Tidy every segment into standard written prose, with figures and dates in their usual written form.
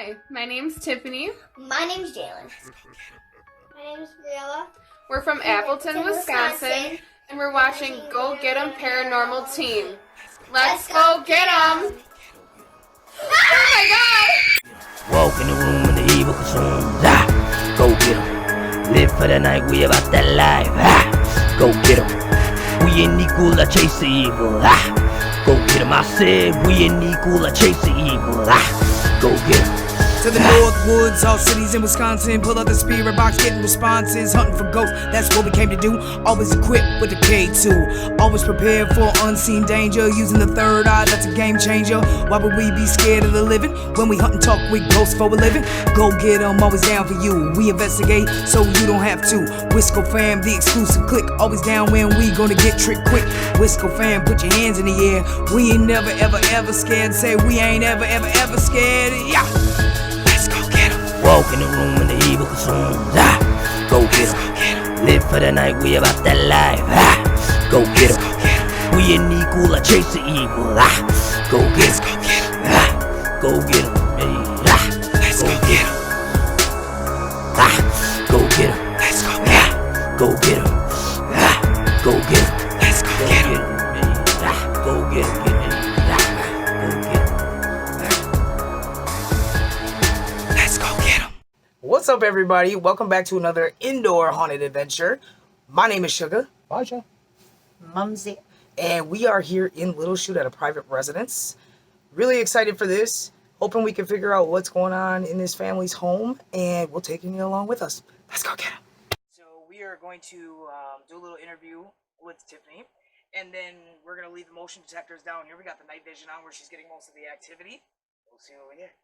Hi, my name's Tiffany. My name's Jalen. My name's Briella. We're from Appleton, Wisconsin, and we're watching GoGetEmm Paranormal Team. Let's go get 'em! Oh my god! Walk in the room and the evil consumes. Go get 'em. Live for the night, we about that life. Go get 'em. We ain't equal, I chase the evil. Go get 'em. I said we ain't equal, I chase the evil. Go get 'em. To the north woods, all cities in Wisconsin. Pull out the spirit box, getting responses. Hunting for ghosts, that's what we came to do. Always equipped with the K2. Always prepared for unseen danger. Using the third eye, that's a game changer. Why would we be scared of the living? When we hunt and talk with ghosts for a living. Go get 'em, always down for you. We investigate, so you don't have to. Wisco Fam, the exclusive click. Always down when we gonna get tricked quick. Wisco Fam, put your hands in the air. We ain't never, ever, ever scared. Say we ain't ever, ever, ever scared. Yeah. Walk in the room and the evil consumes. Go get 'em. Live for the night, we about that life. Go get 'em. We ain't equal, I chase the evil. Go get 'em. Go get 'em. Go get 'em. Go get 'em. Let's go get 'em. Go get 'em. Go get 'em. Let's go get 'em. Go get 'em. Go get 'em. What's up, everybody? Welcome back to another indoor haunted adventure. My name is Suga. Fashja. Mumzy. And we are here in Little Chute at a private residence. Really excited for this. Hoping we can figure out what's going on in this family's home. And we'll take you along with us. Let's go get him. So we are going to do a little interview with Tiffany. And then we're going to leave the motion detectors down here. We got the night vision on where she's getting most of the activity. We'll see what we get.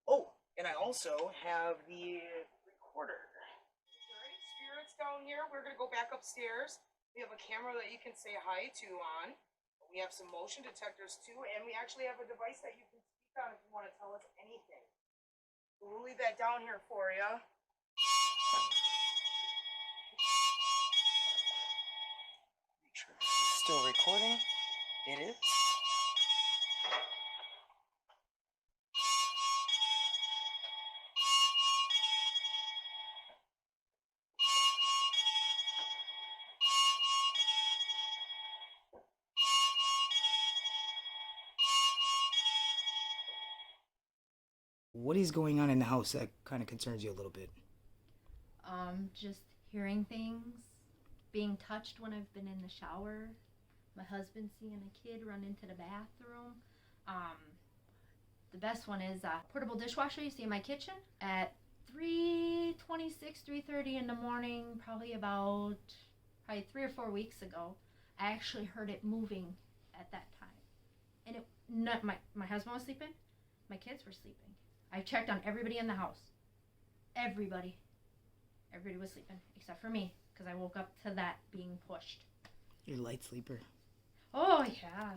Oh, and I also have the recorder. Alright, spirits down here. We're going to go back upstairs. We have a camera that you can say hi to on. We have some motion detectors too. And we actually have a device that you can speak on if you want to tell us anything. So we'll leave that down here for you. Make sure this is still recording. It is. What is going on in the house that kind of concerns you a little bit? Just hearing things, being touched when I've been in the shower, my husband seeing a kid run into the bathroom. The best one is a portable dishwasher you see in my kitchen at 3:30 in the morning, probably 3 or 4 weeks ago. I actually heard it moving at that time. And my husband was sleeping, my kids were sleeping. I checked on everybody in the house. Everybody was sleeping, except for me, because I woke up to that being pushed. You're a light sleeper. Oh, yeah.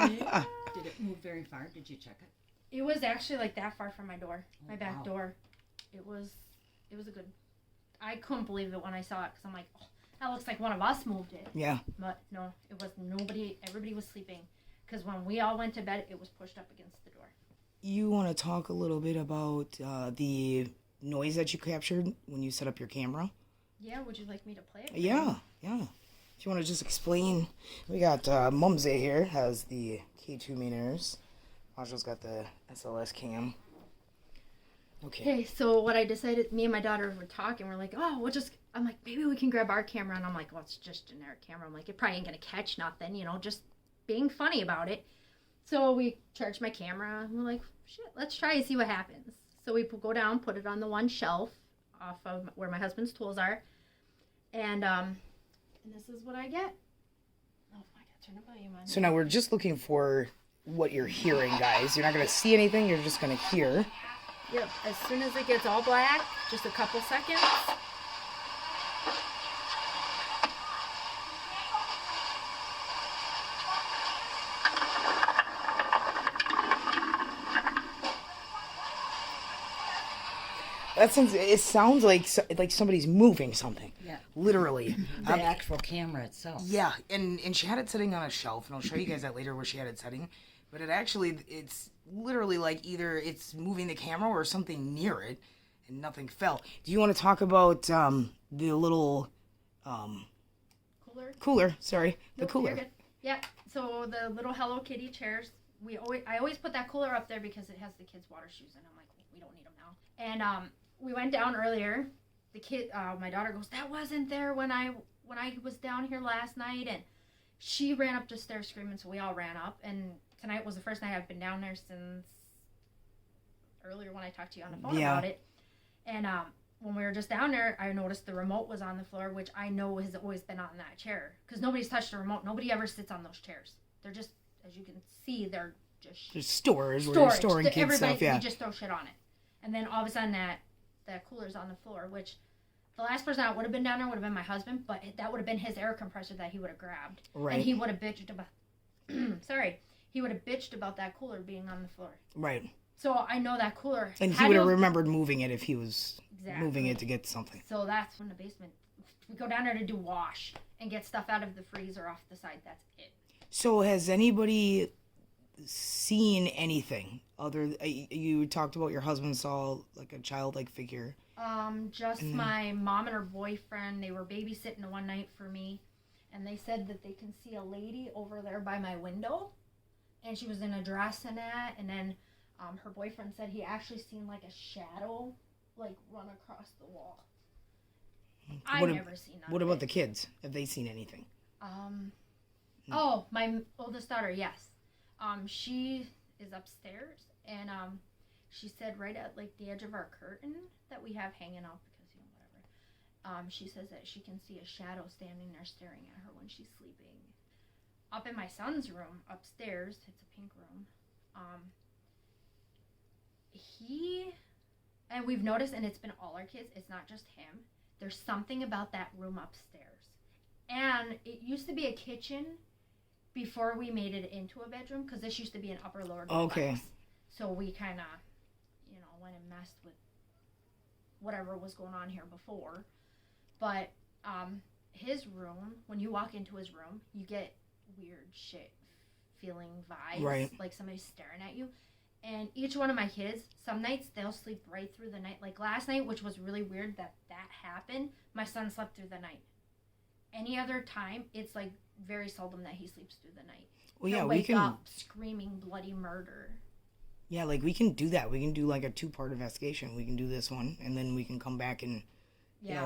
Yeah. Did it move very far? Did you check it? It was actually like that far from my door, my back wow. door. It was a good, I couldn't believe it when I saw it, because I'm like, oh, that looks like one of us moved it. Yeah. But no, it was nobody, everybody was sleeping, because when we all went to bed, it was pushed up against the door. You want to talk a little bit about the noise that you captured when you set up your camera? Yeah, would you like me to play it? Yeah. If you want to just explain, we got Mumzy here, has the K2 meters. Fashja's got the SLS cam. Okay, so what I decided, me and my daughter were talking, we're like, oh, I'm like, maybe we can grab our camera, and I'm like, well, it's just a generic camera. I'm like, it probably ain't gonna catch nothing, just being funny about it. So we charged my camera, and we're like, shit, let's try and see what happens. So we go down, put it on the one shelf off of where my husband's tools are, and this is what I get. Oh, I gotta turn the volume on. So now we're just looking for what you're hearing, guys. You're not going to see anything, you're just going to hear. Yep, as soon as it gets all black, just a couple seconds. It sounds like somebody's moving something. Yeah. Literally. The actual camera itself. Yeah, and she had it sitting on a shelf, and I'll show you guys that later where she had it setting. But it's literally like either it's moving the camera or something near it, and nothing fell. Do you want to talk about the little cooler? Sorry, the cooler. You're good. Yeah. So the little Hello Kitty chairs. I always put that cooler up there because it has the kids' water shoes, and I'm like, we don't need them now. And we went down earlier. My daughter goes, that wasn't there when I was down here last night, and she ran up the stairs screaming. So we all ran up, and tonight was the first night I've been down there since earlier when I talked to you on the phone about it. And when we were just down there, I noticed the remote was on the floor, which I know has always been on that chair because nobody's touched the remote. Nobody ever sits on those chairs. They're just, as you can see, they're just storage where you're storing kids stuff. Yeah, you just throw shit on it, and then all of a sudden that cooler's on the floor, which the last person that would have been down there would have been my husband, but that would have been his air compressor that he would have grabbed, right? And he would have bitched about. He would have bitched about that cooler being on the floor, right? So I know that cooler, and he would have remembered moving it if he was moving it to get something. So that's when the basement. We go down there to do wash and get stuff out of the freezer off the side. That's it. So has anybody seen anything other? You talked about your husband saw like a childlike figure. Just my mom and her boyfriend. They were babysitting one night for me, and they said that they can see a lady over there by my window, and she was in a dress and that. And then her boyfriend said he actually seen like a shadow like run across the wall. I've never seen that. What about the kids? Have they seen anything? Oh, my oldest daughter, yes. She is upstairs, and she said right at like the edge of our curtain that we have hanging up because whatever. She says that she can see a shadow standing there staring at her when she's sleeping. Up in my son's room upstairs, it's a pink room. And we've noticed, and it's been all our kids, it's not just him. There's something about that room upstairs. And it used to be a kitchen before we made it into a bedroom, because this used to be an upper lower duplex. Okay. So we kind of, went and messed with whatever was going on here before. But his room, when you walk into his room, you get weird shit feeling vibes. Right. Like somebody's staring at you. And each one of my kids, some nights they'll sleep right through the night. Like last night, which was really weird that happened, my son slept through the night. Any other time, it's like very seldom that he sleeps through the night. Well, He'll wake up screaming bloody murder. Yeah, like we can do that. We can do like a 2-part investigation. We can do this one, and then we can come back and,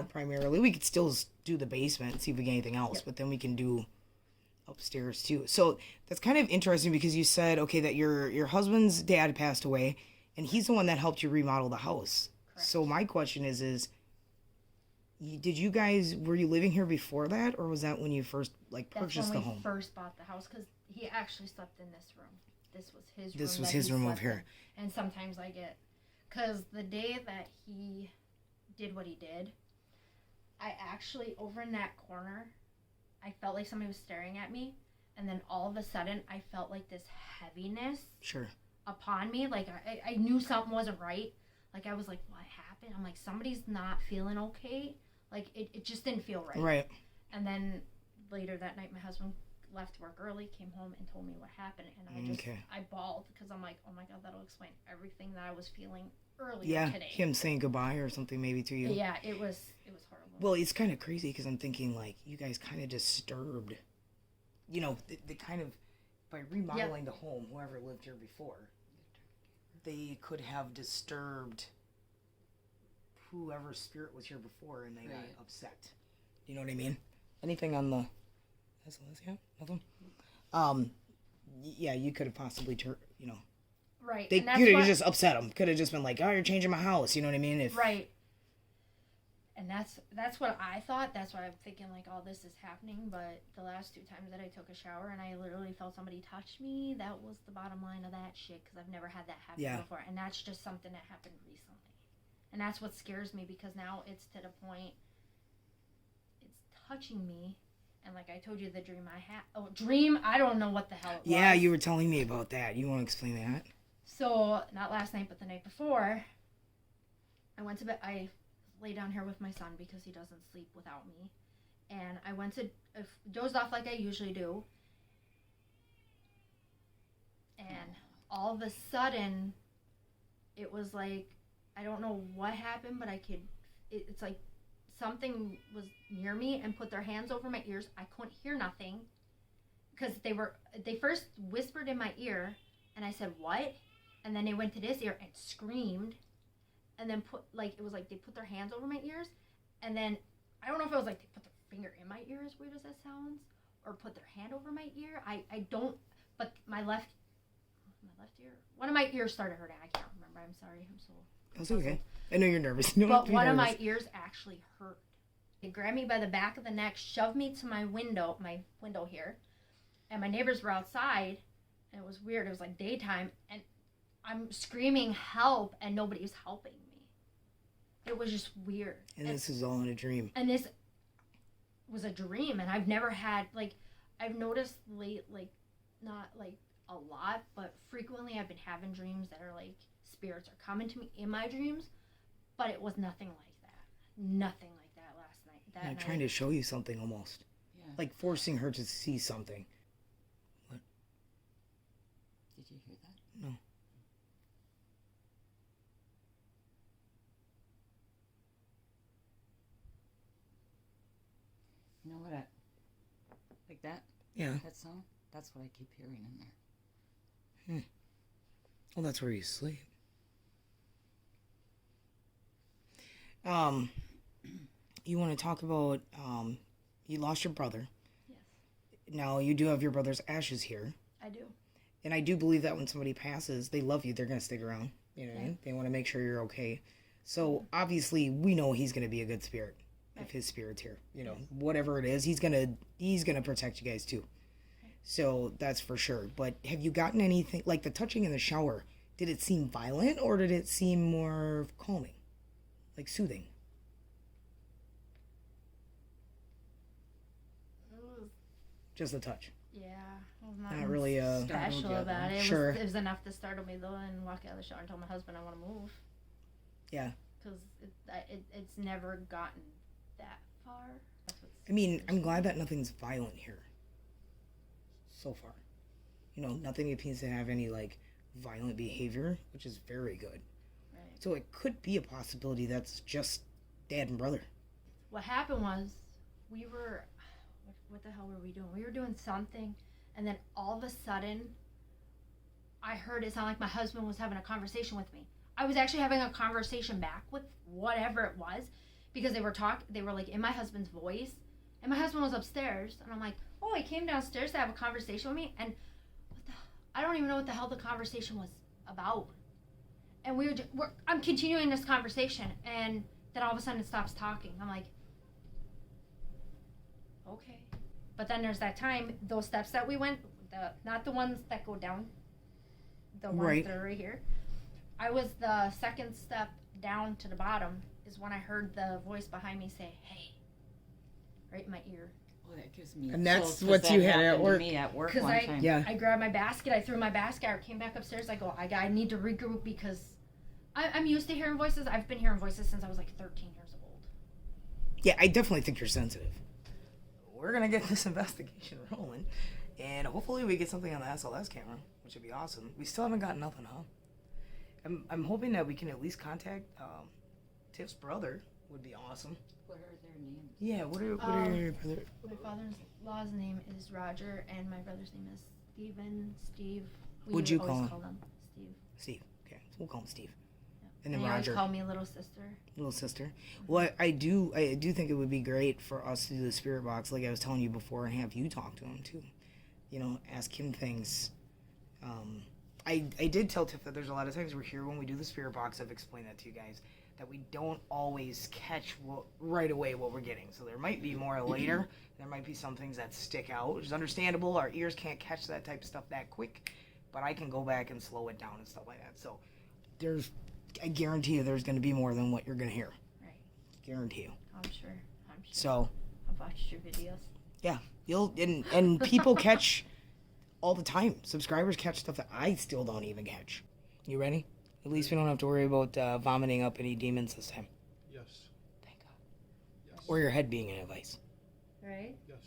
primarily, we could still do the basement and see if we get anything else, but then we can do upstairs too. So that's kind of interesting because you said, okay, that your husband's dad passed away, and he's the one that helped you remodel the house. Correct. So my question is, were you living here before that, or was that when you first purchased the home? That's when we first bought the house, because he actually slept in this room. This was his room. This was his room over here. And sometimes because the day that he did what he did, I actually, over in that corner, I felt like somebody was staring at me, and then all of a sudden, I felt like this heaviness upon me. Like, I knew something wasn't right. Like, I was like, what happened? I'm like, somebody's not feeling okay. Like, it just didn't feel right. Right. And then later that night, my husband left work early, came home, and told me what happened. And I bawled because I'm like, oh my God, that'll explain everything that I was feeling earlier today. Him saying goodbye or something maybe to you. Yeah, it was horrible. Well, it's kind of crazy because I'm thinking like you guys kind of disturbed, the kind of, by remodeling the home, whoever lived here before, they could have disturbed whoever's spirit was here before, and they got upset. You know what I mean? Anything on the... Nothing? Yeah, you could have possibly Right. You could have just upset them. Could have just been like, oh, you're changing my house. You know what I mean? Right. And that's what I thought. That's why I'm thinking like all this is happening. But the last 2 times that I took a shower and I literally felt somebody touch me, that was the bottom line of that shit, because I've never had that happen before. And that's just something that happened recently. And that's what scares me, because now it's to the point it's touching me. And like I told you, the dream I had... I don't know what the hell it was. Yeah, you were telling me about that. You want to explain that? So, not last night, but the night before, I went to bed. I lay down here with my son because he doesn't sleep without me. And I went to... dozed off like I usually do. And all of a sudden, it was like, I don't know what happened, but it's like something was near me and put their hands over my ears. I couldn't hear nothing because they first whispered in my ear, and I said, what? And then they went to this ear and screamed, and then it was like they put their hands over my ears, and then I don't know if it was like they put their finger in my ear, as weird as that sounds, or put their hand over my ear. I don't, but my left ear, one of my ears started hurting. I can't remember. I'm sorry. I'm so. That's okay. I know you're nervous. But one of my ears actually hurt. They grabbed me by the back of the neck, shoved me to my window here, and my neighbors were outside, and it was weird. It was like daytime, and I'm screaming help, and nobody was helping me. It was just weird. And this is all in a dream. And this was a dream, and I've never had, I've noticed not a lot, but frequently I've been having dreams that are like spirits are coming to me in my dreams, but it was nothing like that. Nothing like that last night. I'm trying to show you something almost. Yeah. Like forcing her to see something. What? Did you hear that? No. You know what? Like that? Yeah. That song? That's what I keep hearing in there. Well, that's where you sleep. You want to talk about, you lost your brother. Yes. Now, you do have your brother's ashes here. I do. And I do believe that when somebody passes, they love you. They're going to stick around. You know what I mean? They want to make sure you're okay. So, obviously, we know he's going to be a good spirit if his spirit's here. You know, whatever it is, he's gonna protect you guys, too. So, that's for sure. But have you gotten anything, like the touching in the shower, did it seem violent or did it seem more calming? Like soothing? Just a touch. Yeah. Not really special about it. Sure. It was enough to startle me though, and walk out of the shower and tell my husband I want to move. Yeah. Because it's never gotten that far. I mean, I'm glad that nothing's violent here. So far. You know, nothing appears to have any, like, violent behavior, which is very good. Right. So it could be a possibility that's just dad and brother. What happened was, we were... What the hell were we doing? We were doing something, and then all of a sudden, I heard it sound like my husband was having a conversation with me. I was actually having a conversation back with whatever it was, because they were like in my husband's voice, and my husband was upstairs, and I'm like, oh, he came downstairs to have a conversation with me, and I don't even know what the hell the conversation was about. And I'm continuing this conversation, and then all of a sudden it stops talking. I'm like, okay. But then there's that time, those steps that we went, not the ones that go down, the ones that are right here. I was the second step down to the bottom is when I heard the voice behind me say, hey, right in my ear. Oh, that gives me And that's chills, 'cause what that you had happened at work. to me at work 'Cause one time. Yeah. I grabbed my basket, I threw my basket, I came back upstairs, I go, I need to regroup because I'm used to hearing voices. I've been hearing voices since I was like 13 years old. Yeah, I definitely think you're sensitive. We're going to get this investigation rolling, and hopefully we get something on the SLS camera, which would be awesome. We still haven't got nothing, huh? I'm hoping that we can at least contact Tiff's brother. Would be awesome. What are their names? Yeah, what are your brother? My father-in-law's name is Roger, and my brother's name is Steve. What'd you always call him? him Steve. Steve. Okay, so we'll call him Steve. Yeah. And then he Roger. always called me little sister. Little sister. Well, I do think it would be great for us to do the spirit box, like I was telling you before, and have you talk to him too. You know, ask him things. I did tell Tiff that there's a lot of times we're here when we do the spirit box. I've explained that to you guys, that we don't always catch right away what we're getting. So there might be more later. There might be some things that stick out, which is understandable. Our ears can't catch that type of stuff that quick, but I can go back and slow it down and stuff like that. So I guarantee you there's going to be more than what you're going to hear. Right. Guarantee you. I'm sure. So I've watched your videos. yeah, and people catch all the time. Subscribers catch stuff that I still don't even catch. You ready? At least we don't have to worry about vomiting up any demons this time. Yes. Thank God. Yes. Or your head being in a vice. Right? Yes.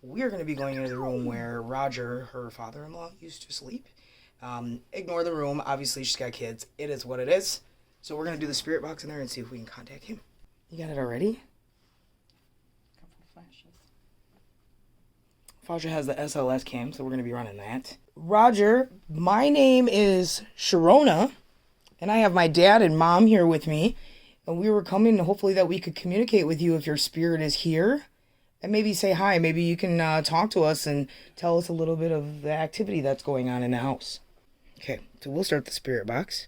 We're going to be going into the room where Roger, her father-in-law, used to sleep. Ignore the room. Obviously, she's got kids. It is what it is. So we're going to do the spirit box in there and see if we can contact him. You got it already? Fashja has the SLS cam, so we're going to be running that. Roger, my name is Sharona, and I have my dad and mom here with me. And we were coming, hopefully, that we could communicate with you if your spirit is here. And maybe say hi. Maybe you can talk to us and tell us a little bit of the activity that's going on in the house. Okay, so we'll start the spirit box.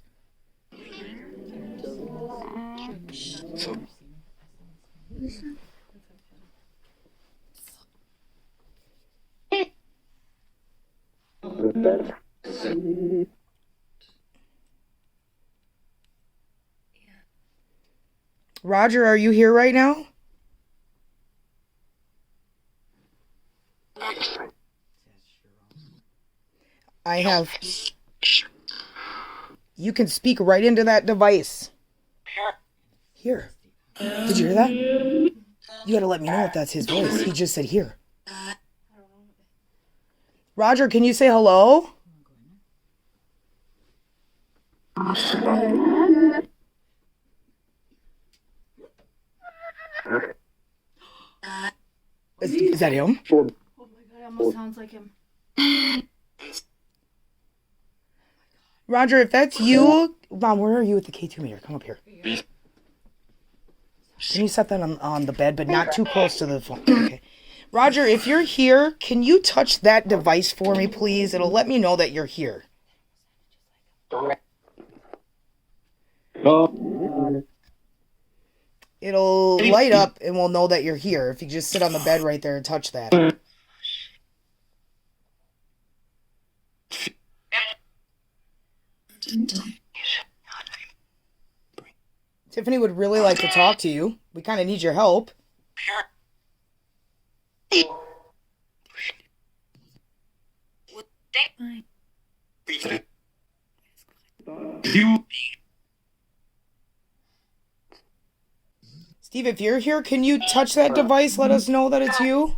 Roger, are you here right now? I have... You can speak right into that device. Here. Did you hear that? You gotta let me know if that's his voice. He just said here. Roger, can you say hello? Is that him? Oh my god, it almost sounds like him. Roger, if that's you... Mom, where are you with the K2 meter? Come up here. Can you set that on the bed, but not too close to the phone? Okay. Roger, if you're here, can you touch that device for me, please? It'll let me know that you're here. It'll light up and we'll know that you're here. If you just sit on the bed right there and touch that. Tiffany would really like to talk to you. We kind of need your help. Steve, if you're here, can you touch that device? Let us know that it's you.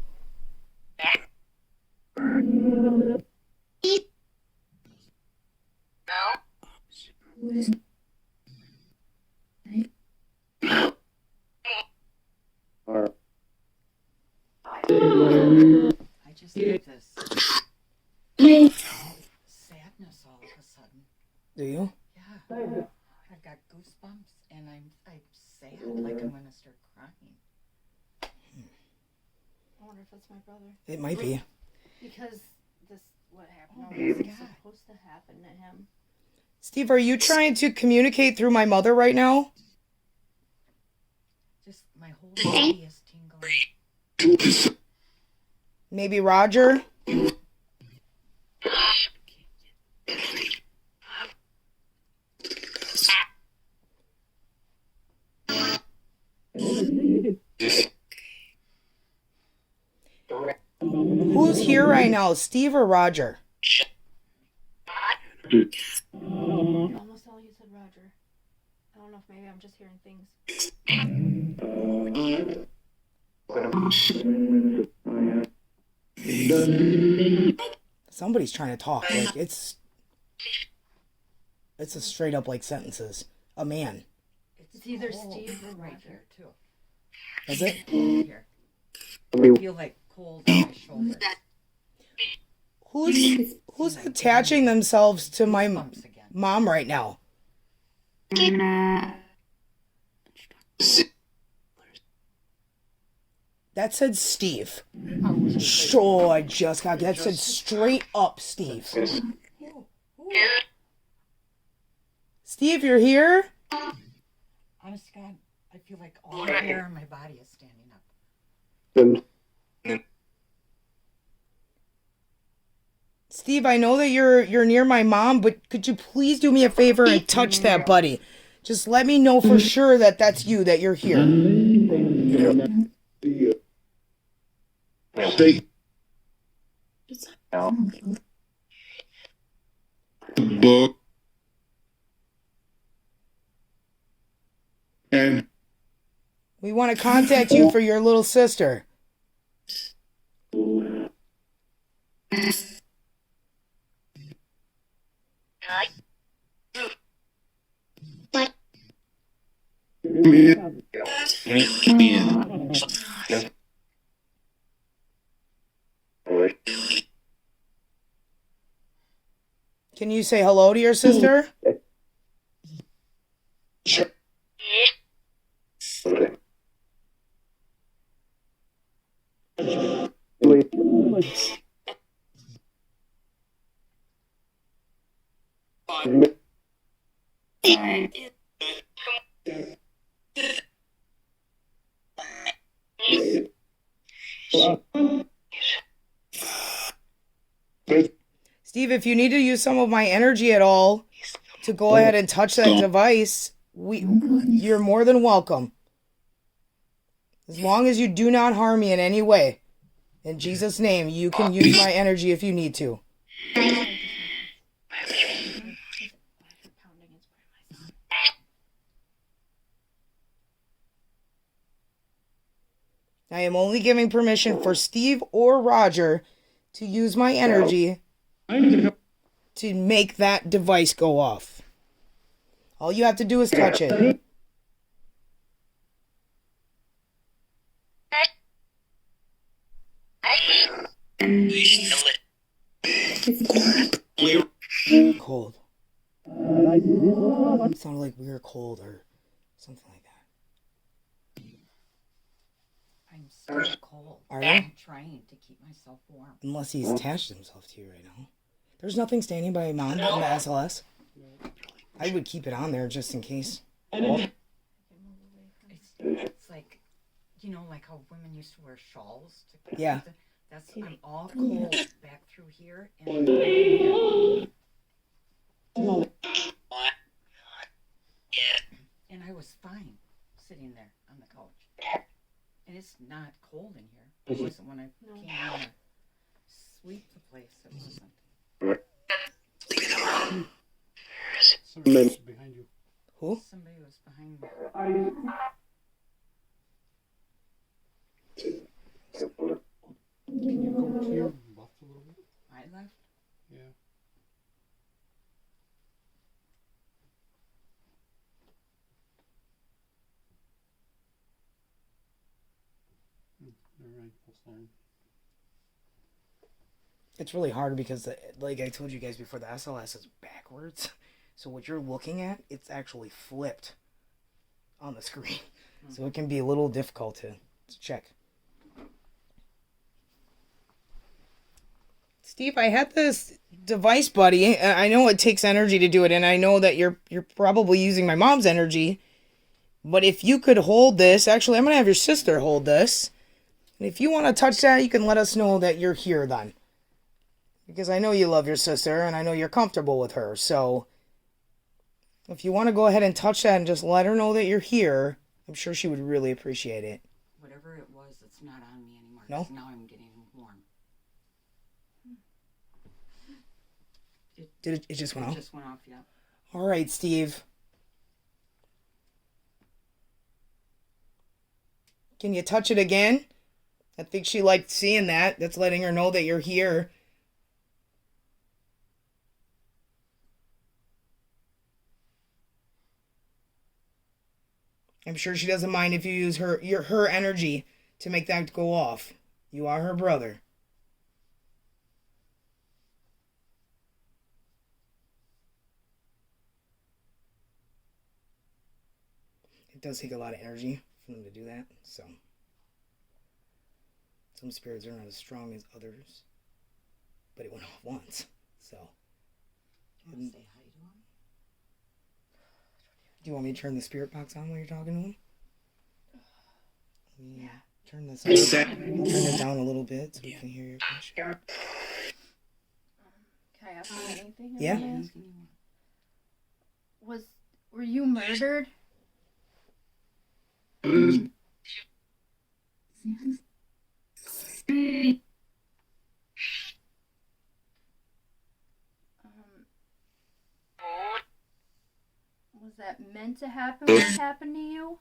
I just get this sadness all of a sudden. Do you? Yeah. I've got goosebumps and I'm sad, like I'm gonna start crying. I wonder if that's my brother. It might be. Because what happened was supposed to happen to him. Steve, are you trying to communicate through my mother right now? Just my whole body is tingling. Maybe Roger? Who's here right now, Steve or Roger? You almost sound like you said Roger. I don't know if maybe I'm just hearing things. Somebody's trying to talk. Like it's a straight up like sentences. A man. It's either Steve or Right Roger. here too. Is it? Here. I feel like cold on my shoulder. Who's attaching themselves to my Goosebumps again. mom right now? That said Steve. Sure, I just got that said straight up Steve. Steve, you're here? Honest to God, I feel like all the hair on my body is standing up. Steve, I know that you're near my mom, but could you please do me a favor and touch that buddy? Just let me know for sure that that's you, that you're here. Book and We want to contact you for your little sister. Can you say hello to your sister? Steve, if you need to use some of my energy at all to go ahead and touch that device, you're more than welcome. As long as you do not harm me in any way. In Jesus' name, you can use my energy if you need to. I am only giving permission for Steve or Roger to use my energy to make that device go off. All you have to do is touch it. Cold. It sounded like we were cold or something like that. I'm still cold. Are you? I'm trying to keep myself warm. Unless he's attached himself to you right now. There's nothing standing by Mom on the SLS. I would keep it on there just in case. It's like, you know, like how women used to wear shawls. Yeah. I'm all cold back through here. And I was fine sitting there on the couch. And it's not cold in here. It wasn't when I came in to sweep the place. It wasn't. Somebody was behind you. Who? Somebody was behind me. Can you go to your left a little bit? I left. Yeah. Your ankle's long. It's really hard because, like I told you guys before, the SLS is backwards. So what you're looking at, it's actually flipped on the screen. So it can be a little difficult to check. Steve, I had this device, buddy. I know it takes energy to do it, and I know that you're probably using my mom's energy. But if you could hold this, actually, I'm going to have your sister hold this. And if you want to touch that, you can let us know that you're here then. Because I know you love your sister, and I know you're comfortable with her. So if you want to go ahead and touch that and just let her know that you're here, I'm sure she would really appreciate it. Whatever it was, it's not on me anymore. No? Now I'm getting warm. It just went off? It just went off, yeah. All right, Steve. Can you touch it again? I think she liked seeing that. That's letting her know that you're here. I'm sure she doesn't mind if you use her energy to make that go off. You are her brother. It does take a lot of energy for them to do that, so some spirits are not as strong as others, but it went off once, so. You want to say hi to him? Do you want me to turn the spirit box on while you're talking to him? Yeah. Turn this up. Turn it down a little bit so we can hear your question. Can I ask you anything? Yeah. Amanda? Were you murdered? Was that meant to happen? What happened to you?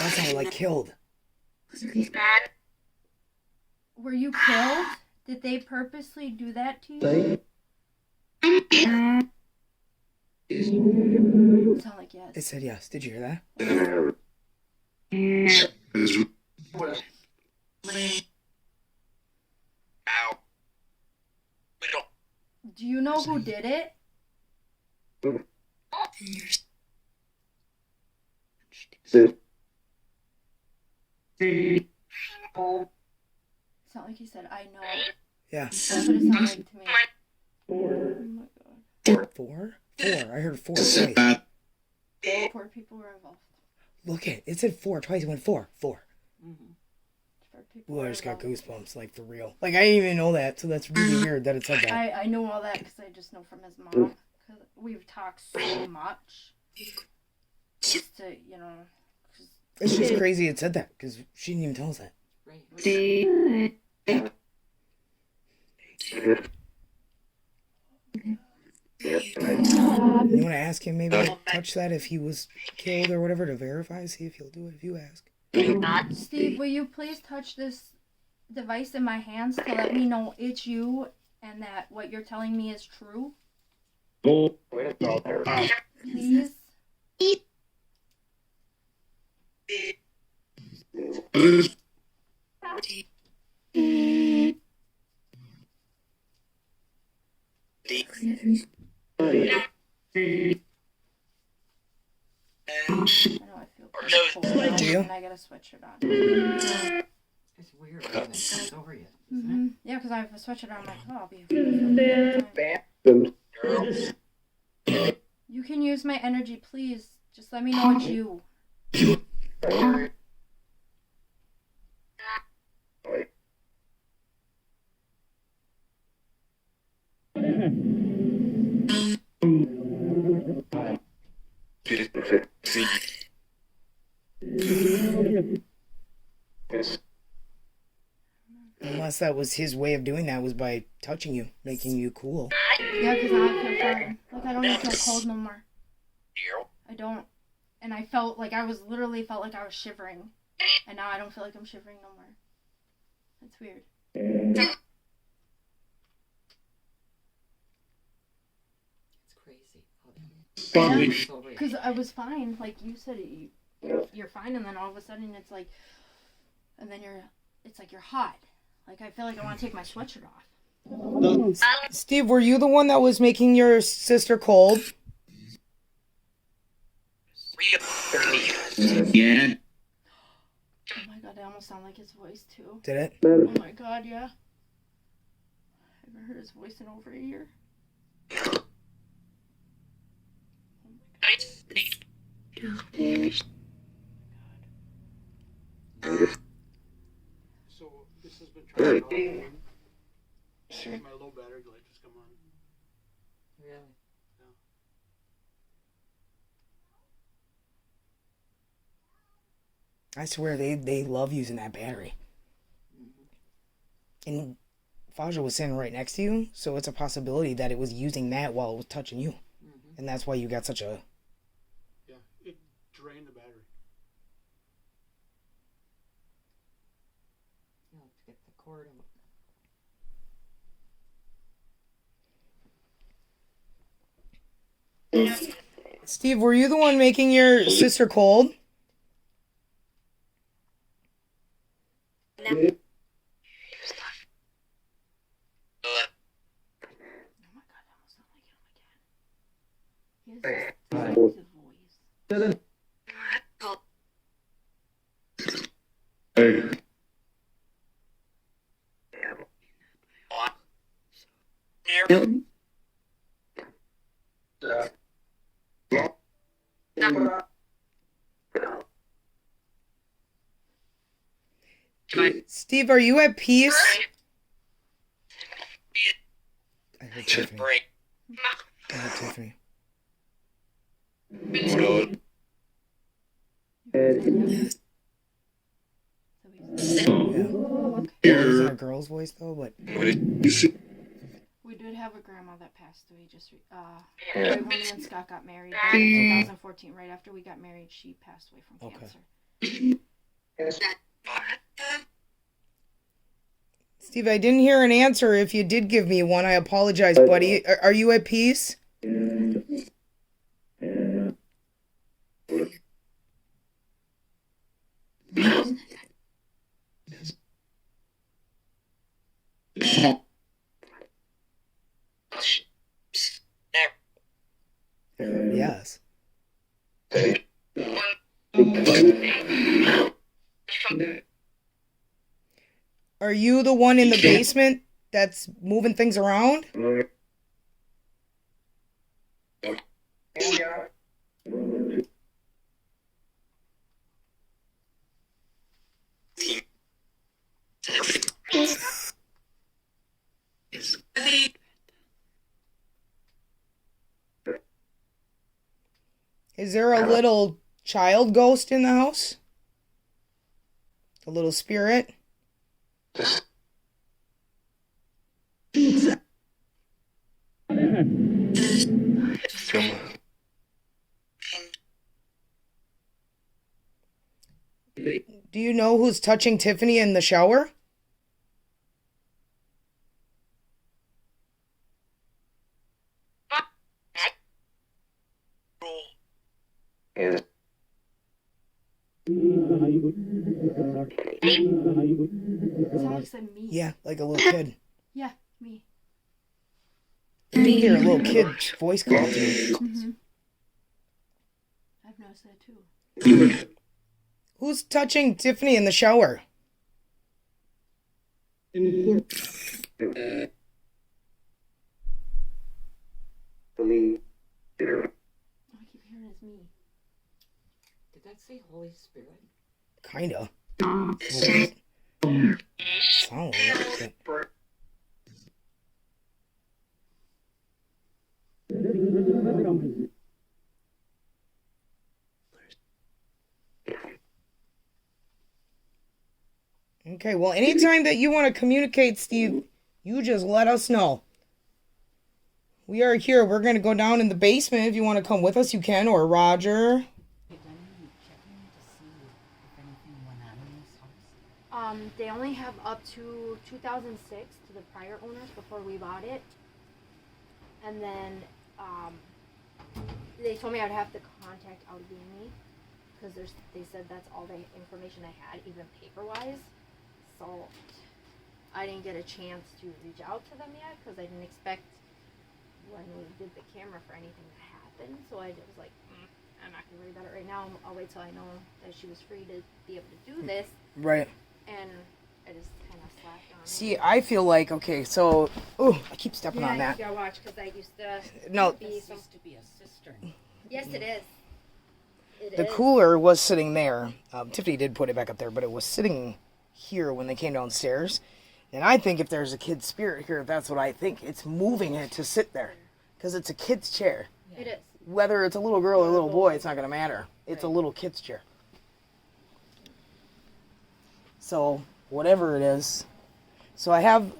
That sounded like killed. Were you killed? Did they purposely do that to you? It sounded like yes. It said yes. Did you hear that? Do you know who did it? It's not like he said, I know. Yeah. That's what it sounded like to me. Oh my god. 4? 4. I heard 4 twice. 4 people were involved. Look it said 4 twice. It went 4. 4. Mm-hmm. 4 people Ooh, I were just got involved. goosebumps, like, for real. Like, I didn't even know that, so that's really weird that it said that. I know all that because I just know from his mom. Because we've talked so much. Just to, you know. It's just crazy it said that, because she didn't even tell us that. Right. You want to ask him maybe to touch that if he was killed or whatever to verify? See if he'll do it if you ask. Steve, will you please touch this device in my hands to let me know it's you and that what you're telling me is true? Please? I know I feel cold. Do you? And I gotta switch it on. It's weird when it comes over you, isn't Mm-hmm. Yeah, because I have to switch it on. I'm like, oh, I'll be fine. You can use my energy, please. Just let me know it's you. Unless that was his way of doing that, was by touching you, making you cool. Yeah, because now I feel fine. Like, I don't even feel cold no more. I don't. And I felt like I was literally felt like I was shivering. And now I don't feel like I'm shivering no more. That's weird. It's crazy. Yeah, because I was fine. Like you said, you're fine, and then all of a sudden it's like, and then it's like you're hot. Like I feel like I want to take my sweatshirt off. Steve, were you the one that was making your sister cold? Yeah. Oh my god, I almost sound like his voice too. Did it? Oh my god, yeah. I haven't heard his voice in over a year. So this has been turned on. My low battery light just come on. Really? I swear they love using that battery. And Fashja was sitting right next to you, so it's a possibility that it was using that while it was touching you. And that's why you got such a... Yeah, it drained the battery. You'll have to get the cord out. Steve, were you the one making your sister cold? Oh my god, that almost sounded like him again. He has his voice. Steve, are you at peace? I heard Tiffany. I heard Tiffany. Yeah. It wasn't a girl's voice though, but We did have a grandma that passed away just right when me and Scott got married back in 2014. Right after we got married, she passed away from cancer. Steve, I didn't hear an answer. If you did give me one, I apologize, buddy. Are you at peace? Yes. Are you the one in the basement that's moving things around? Is there a little child ghost in the house? A little spirit? Do you know who's touching Tiffany in the shower? Sounds like me. Yeah, like a little kid. Yeah, me. I can hear a little kid's voice call too. Mm-hmm. I've noticed that too. Who's touching Tiffany in the shower? All I keep hearing is me. Did that say Holy Spirit? Kinda. Sound like it. Okay, well, anytime that you want to communicate, Steve, you just let us know. We are here. We're going to go down in the basement. If you want to come with us, you can, or Roger. They only have up to 2006 to the prior owners before we bought it. And then they told me I'd have to contact Albini because they said that's all the information I had, even paper-wise. So I didn't get a chance to reach out to them yet because I didn't expect when we did the camera for anything to happen. So I was like, I'm not going to worry about it right now. I'll wait till I know that she was free to be able to do this. Right. And I just kind of slacked on it. See, I feel like, okay, so, I keep stepping on that. Yeah, you gotta watch because I used to This used to be a cistern. Yes, it is. The cooler was sitting there. Tiffany did put it back up there, but it was sitting here when they came downstairs. And I think if there's a kid's spirit here, that's what I think. It's moving it to sit there because it's a kid's chair. It is. Whether it's a little girl or a little boy, it's not going to matter. It's a little kid's chair. So, whatever it is. So I have,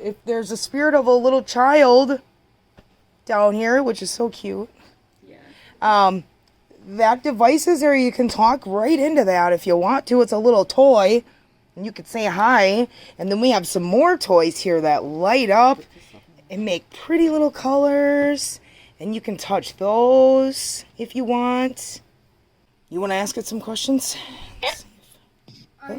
if there's a spirit of a little child down here, which is so cute. Yeah. That device is there. You can talk right into that if you want to. It's a little toy. And you can say hi. And then we have some more toys here that light up and make pretty little colors. And you can touch those if you want. You want to ask it some questions? Are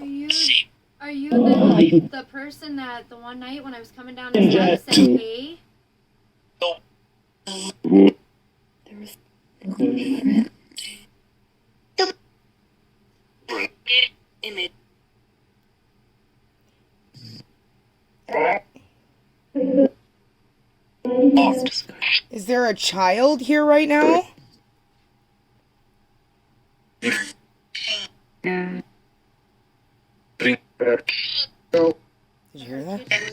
you the person that the one night when I was coming down the steps said hey? Is there a child here right now? Did you hear that?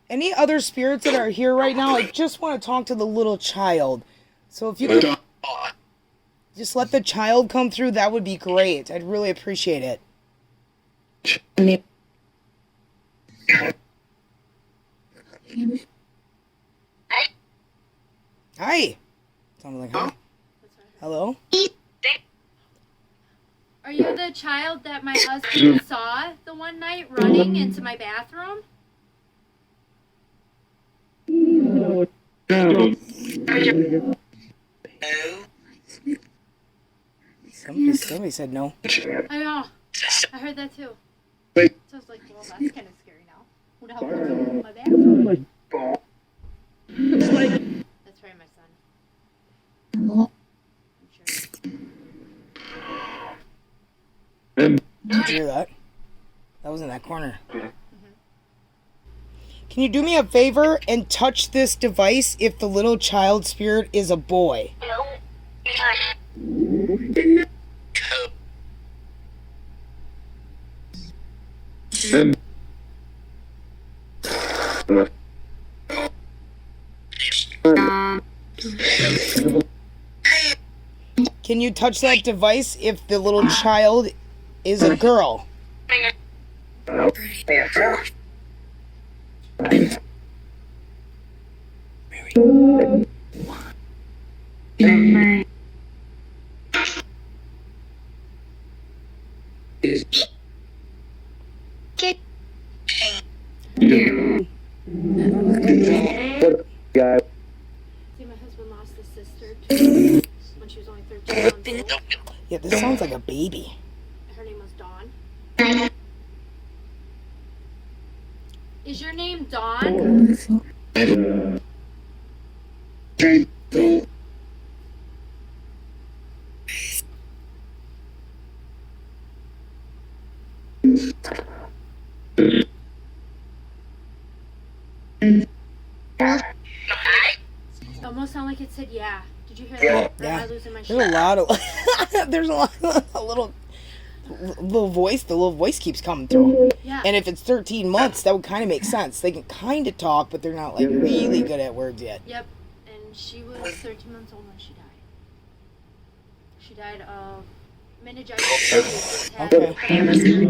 Any other spirits that are here right now? I just want to talk to the little child. So if you could just let the child come through, that would be great. I'd really appreciate it. Hi. Sounded like hi. Hello? Are you the child that my husband saw the one night running into my bathroom? Somebody said no. I know. I heard that too. So I was like, well, that's kind of scary now. Who the hell went to my bathroom? That's right, my son. I'm sure. Did you hear that? That was in that corner. Can you do me a favor and touch this device if the little child spirit is a boy? Can you touch that device if the little child is a girl? See, my husband lost his sister too, when she was only 13 months old. Yeah, this sounds like a baby. Her name was Dawn. Is your name Dawn? It almost sounded like it said yeah. Did you hear that? Or am I losing my shit? There's a lot of a little voice. The little voice keeps coming through. Yeah. And if it's 13 months, that would kind of make sense. They can kind of talk, but they're not like really good at words yet. Yep. And she was 13 months old when she died. She died of meningitis. She just had surgery and she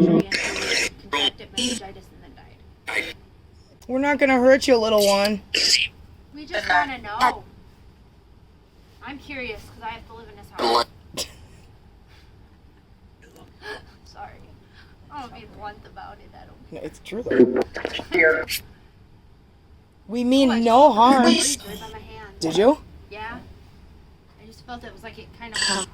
contracted meningitis and then died. We're not gonna hurt you, little one. We just want to know. I'm curious because I have to live in this house. Sorry. I'm gonna be blunt about it. I don't. No, it's true though. We mean no harm. Right by my hand. Did you? Yeah. I just felt it was like it kind of.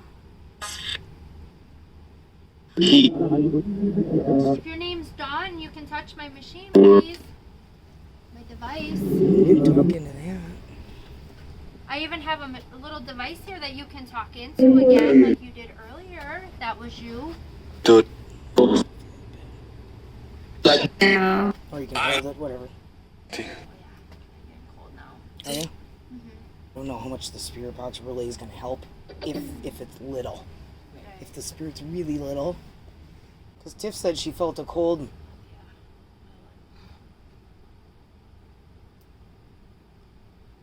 If your name's Dawn, you can touch my machine, please. My device. You talk into that. I even have a little device here that you can talk into again, like you did earlier. That was you. Or you can hold it, whatever. Oh yeah, I'm getting cold now. Are you? I don't know how much the spirit box really is going to help if it's little. Right. If the spirit's really little. Because Tiff said she felt a cold.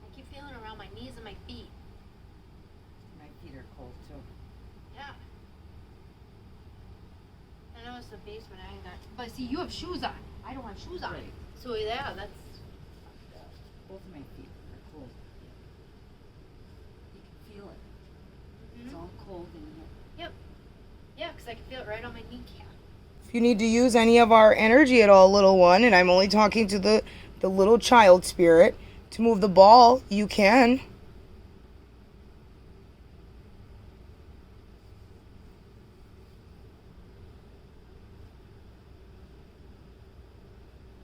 I keep feeling around my knees and my feet. My feet are cold too. Yeah. I know it's the basement. I ain't got. But see, you have shoes on. I don't have shoes on. Right. So yeah, that's. Both of my feet are cold. You can feel it. It's all cold in here. Yep. Yeah, because I can feel it right on my kneecap. If you need to use any of our energy at all, little one, and I'm only talking to the little child spirit, to move the ball, you can.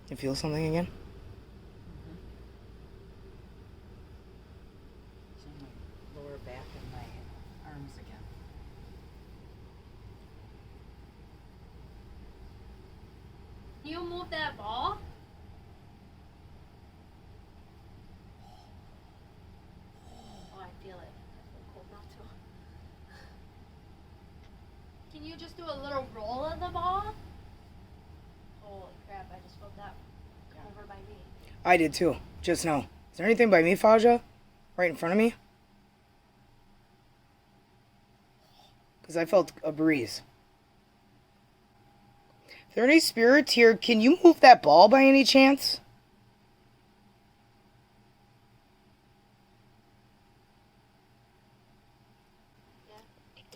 You feel something again? It's in my lower back and my arms again. Can you move that ball? Oh, I feel it. I feel cold now Can you just do a little roll of the ball? Holy crap, I just felt that over by me. I did too, just now. Is there anything by me, Fashja? Right in front of me? Because I felt a breeze. If there are any spirits here, can you move that ball by any chance?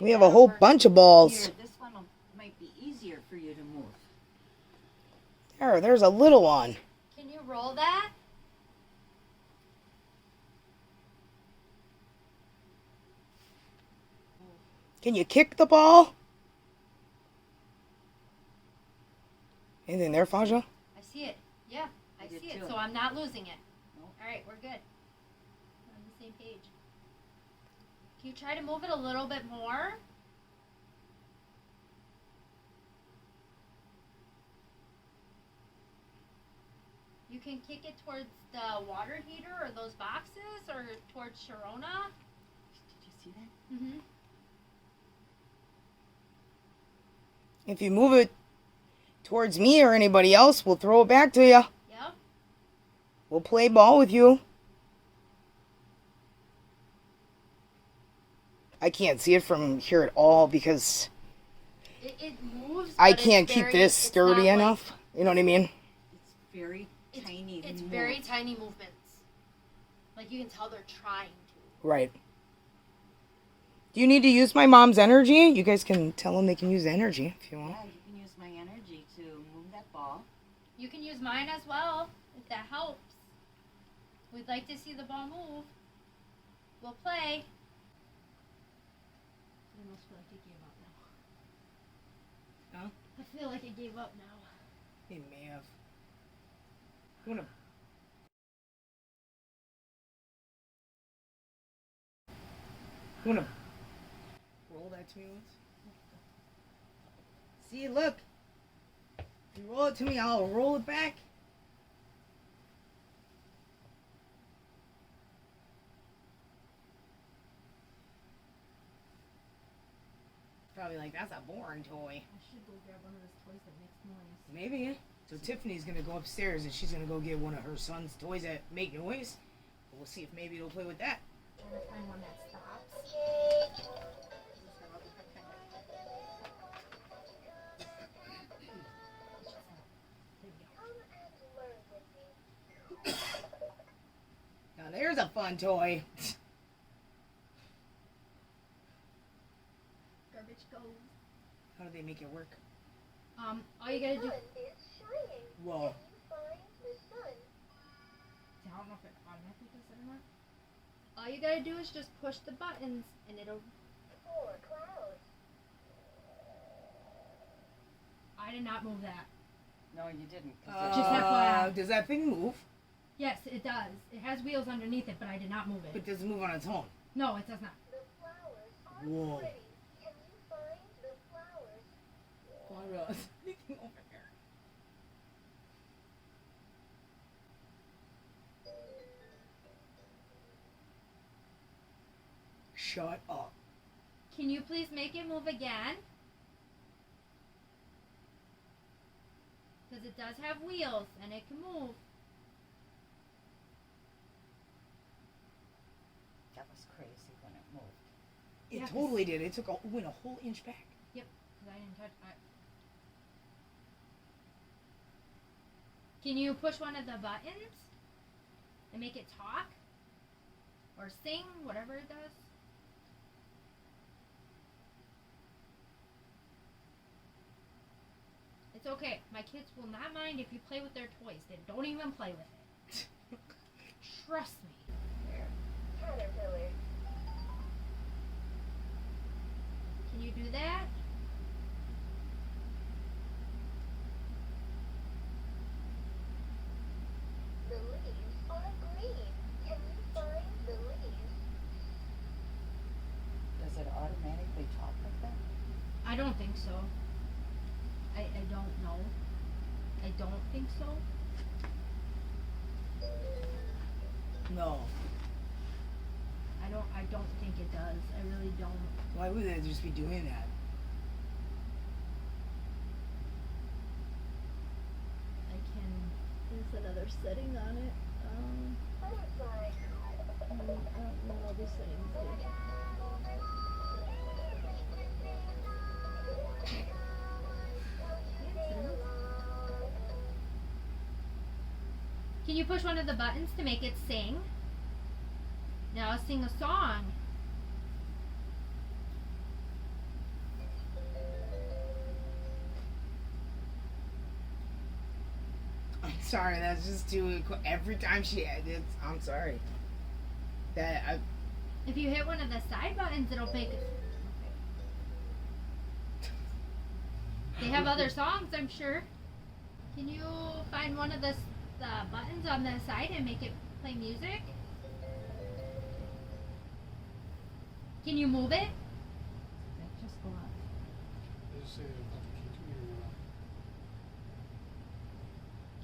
We have a whole bunch of balls. Here, this one might be easier for you to move. There's a little one. Can you roll that? Can you kick the ball? Anything there, Fashja? I see it. Yeah, I see it. too. So I'm not losing it. Nope. All right, we're good. We're on the same page. Can you try to move it a little bit more? You can kick it towards the water heater or those boxes or towards Sharona. Did you see that? Mm-hmm. If you move it towards me or anybody else, we'll throw it back to you. Yep. We'll play ball with you. I can't see it from here at all because It moves. I but can't it's keep very- this it's sturdy not enough. You know what I mean? It's very tiny. It's move. very tiny movements. Like you can tell they're trying to. Right. Do you need to use my mom's energy? You guys can tell them they can use energy if you want. Yeah, you can use my energy to move that ball. You can use mine as well, if that helps. We'd like to see the ball move. We'll play. I almost feel like it gave up now. Huh? I feel like it gave up now. They may have. You wanna... roll that to me once? See, look. If you roll it to me, I'll roll it back. Probably like, that's a boring toy. I should go grab one of those toys that makes noise. Maybe. So Tiffany's gonna go upstairs and she's gonna go get one of her son's toys that make noise. We'll see if maybe it'll play with that. I'm gonna find one that stops. Now there's a fun toy. Garbage goes. How do they make it work? All you gotta do. Whoa. I don't know if it automatically does it or not. All you gotta do is just push the buttons and it'll. I did not move that. No, you didn't. Just FYI. Does that thing move? Yes, it does. It has wheels underneath it, but I did not move it. But does it move on its own? No, it does not. Whoa. Flowers. Anything over there? Shut up. Can you please make it move again? Because it does have wheels and it can move. That was crazy when it moved. It Yeah, totally did. It went a whole inch back. Yep, because I didn't touch it. Can you push one of the buttons and make it talk? Or sing, whatever it does? It's okay. My kids will not mind if you play with their toys. They don't even play with it. Trust me. Can you do that? The leaves are green. Can you find the leaves? Does it automatically talk like that? I don't think so. I don't know. I don't think so. No. I don't think it does. I really don't. Why would they just be doing that? setting on it. I don't know all these settings here. Can you push one of the buttons to make it sing? Now sing a song. I'm sorry, that's just too. Every time she edits, I'm sorry. If you hit one of the side buttons, it'll make it. They have other songs, I'm sure. Can you find one of the buttons on the side and make it play music? Can you move it? Just go up.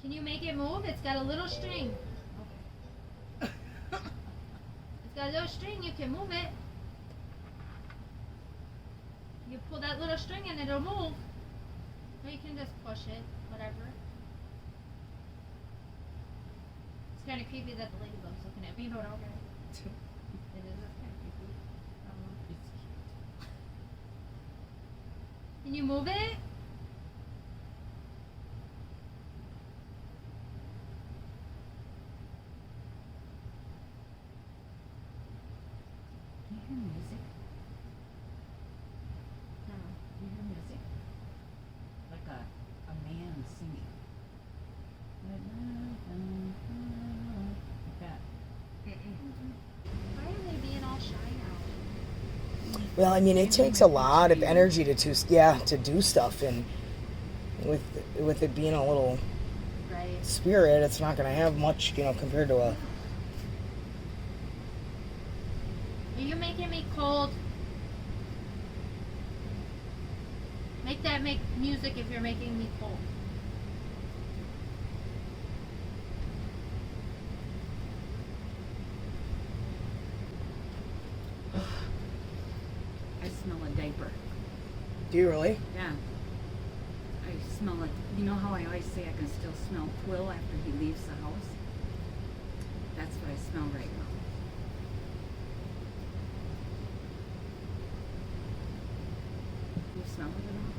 Can you make it move? It's got a little string. It's got a little string, you can move it. You pull that little string and it'll move. Or you can just push it, whatever. It's kind of creepy that the ladybug's looking at me, but okay. It is kind of creepy. Can you move it? Can you hear music? No. Can you hear music? Like a man singing. Like that. Why are they being all shy now? Well, I mean, it takes a lot of energy to do stuff, and with it being a little Right. spirit, it's not gonna have much, compared to a. Are you making me cold? Make that make music if you're making me cold. I smell a diaper. Do you really? Yeah. I smell it. You know how I always say I can still smell Twill after he leaves the house? That's what I smell right now. You smell it at all?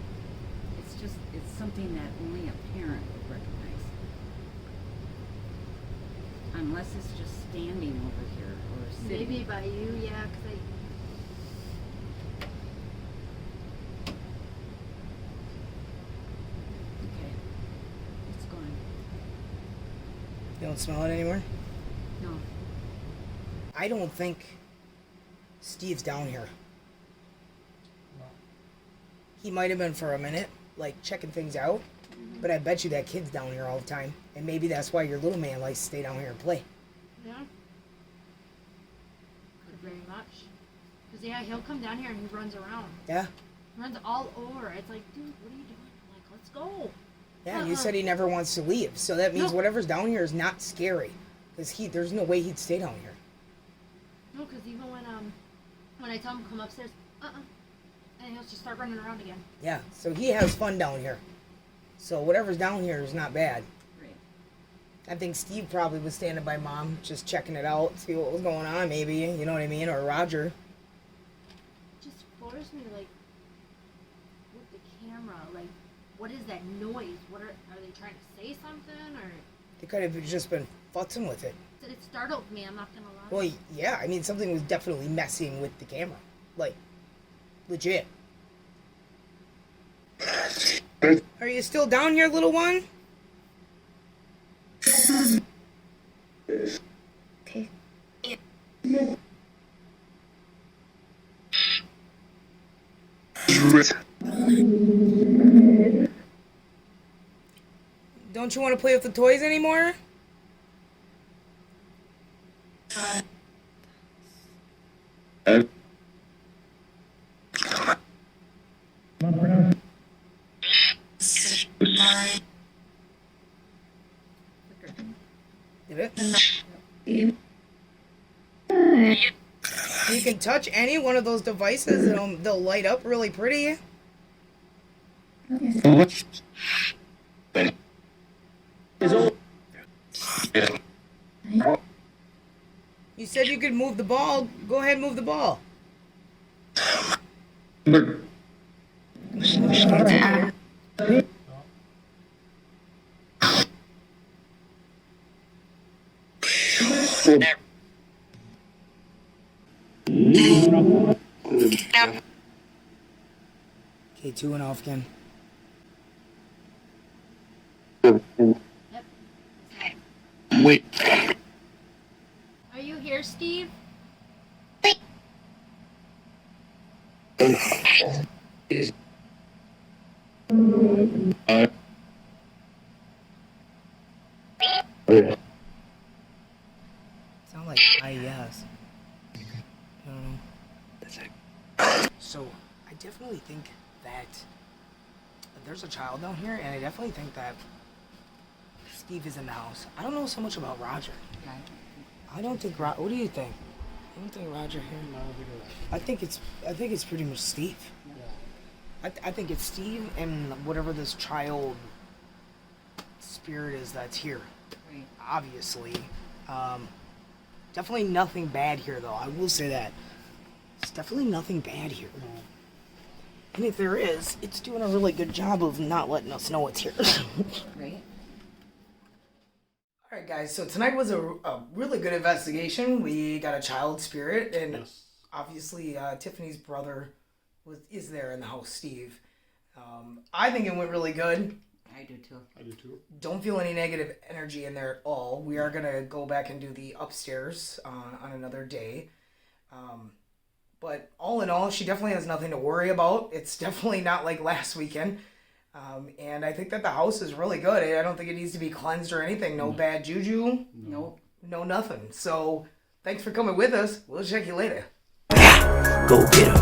It's something that only a parent would recognize. Unless it's just standing over here or sitting. Maybe by you, yeah, because Okay. It's gone. You don't smell it anymore? No. I don't think Steve's down here. He might have been for a minute, like checking things out, but I bet you that kid's down here all the time, and maybe that's why your little man likes to stay down here and play. yeah. Could very much. Because yeah, he'll come down here and he runs around. Yeah? He runs all over. It's like, dude, what are you doing? I'm like, let's go. Yeah, and you said he never wants to leave, so that means No. whatever's down here is not scary, because there's no way he'd stay down here. No, because even when I tell him to come upstairs, and he'll just start running around again. Yeah, so he has fun down here. So whatever's down here is not bad. Right. I think Steve probably was standing by Mom, just checking it out, see what was going on, maybe, you know what I mean, or Roger. It just floors me, like, with the camera, like, what is that noise? What are they trying to say something, or? They could have just been futzing with it. It startled me, I'm not gonna lie. Well, yeah, I mean, something was definitely messing with the camera. Like, legit. Are you still down here, little one? Okay. Don't you want to play with the toys anymore? Did it? You can touch any one of those devices and they'll light up really pretty. You said you could move the ball. Go ahead and move the ball. Okay, 2 and off again. Wait. Are you here, Steve? Sound like yes. I don't know. So, I definitely think that there's a child down here, and I definitely think that Steve is in the house. I don't know so much about Roger. I don't think what do you think? I don't think Roger here. I think it's pretty much Steve. I think it's Steve and whatever this child spirit is that's here. Right. Obviously. Definitely nothing bad here, though. I will say that. There's definitely nothing bad here. And if there is, it's doing a really good job of not letting us know it's here. Right. Alright guys, so tonight was a really good investigation. We got a child spirit, and obviously Tiffany's brother is there in the house, Steve. I think it went really good. I do too. Don't feel any negative energy in there at all. We are going to go back and do the upstairs on another day. But all in all, she definitely has nothing to worry about. It's definitely not like last weekend. And I think that the house is really good. I don't think it needs to be cleansed or anything. No bad juju. Nope. No nothing. So thanks for coming with us. We'll check you later. Go get him.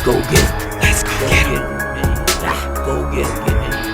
Go get him. Let's go get him. Go get him.